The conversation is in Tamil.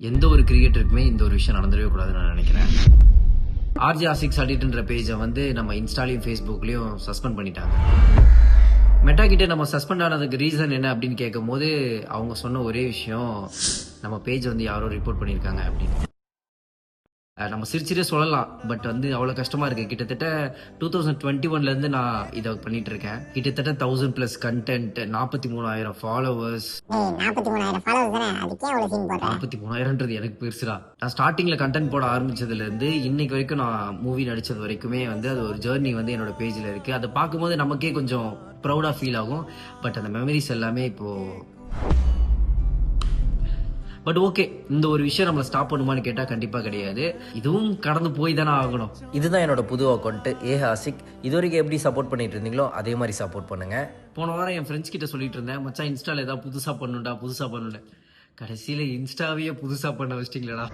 எந்த ஒரு கிரியேட்டருக்குமே இந்த ஒரு விஷயம் நடந்துடவே கூடாதுன்னு நான் நினைக்கிறேன். ஆர்ஜே ஆசிக்ஸ் அடிட்ன்ற பேஜை வந்து நம்ம இன்ஸ்டாலையும் ஃபேஸ்புக்லயும் சஸ்பெண்ட் பண்ணிட்டாங்க. மெட்டா கிட்ட நம்ம சஸ்பெண்ட் ஆனதுக்கு ரீசன் என்ன அப்படின்னு கேட்கும்போது அவங்க சொன்ன ஒரே விஷயம், நம்ம பேஜ் வந்து யாரோ ரிப்போர்ட் பண்ணியிருக்காங்க அப்படின்னு. நம்ம சிரிச்சிட்டே சொல்லலாம். பட் வந்து அவ்வளோ கஷ்டமா இருக்கு. கிட்டத்தட்ட 2021லேருந்து நான் இதை பண்ணிட்டு இருக்கேன். கிட்டத்தட்ட 1000+ கண்டென்ட், 43,000 ஃபாலோவர்ஸ். 43,000 ஃபாலோவர்ஸ் தானே, அதுக்கே அவ்வளவு சீன் போடுறேன். 43,000ன்றது எனக்கு பெருசுடா. நான் ஸ்டார்டிங்ல கண்டென்ட் போட ஆரம்பிச்சதுலேருந்து இன்னைக்கு வரைக்கும் நான் மூவி நடிச்சது வரைக்குமே வந்து அது ஒரு ஜேர்னி வந்து என்னோட பேஜ்ல இருக்கு. அதை பார்க்கும்போது நமக்கே கொஞ்சம் ப்ரௌடா ஃபீல் ஆகும். பட் அந்த மெமரிஸ் எல்லாமே இப்போ பட் ஓகே, இந்த ஒரு விஷயம் நம்மளை ஸ்டாப் பண்ணுமான்னு கேட்டால் கண்டிப்பாக கிடையாது. இதுவும் கடந்து போய் தானே ஆகணும். இதுதான் என்னோட புது அக்கௌண்ட் ஏஹாசிக். இது வரைக்கும் எப்படி சப்போர்ட் பண்ணிட்டு இருந்தீங்களோ அதே மாதிரி சப்போர்ட் பண்ணுங்க. போன வாரம் என் ஃப்ரெண்ட்ஸ் கிட்ட சொல்லிட்டு இருந்தேன், மச்சான் இன்ஸ்டால ஏதாவது புதுசாக பண்ணுண்டா. கடைசியில் இன்ஸ்டாவையே புதுசாக பண்ண வச்சிட்டீங்களா.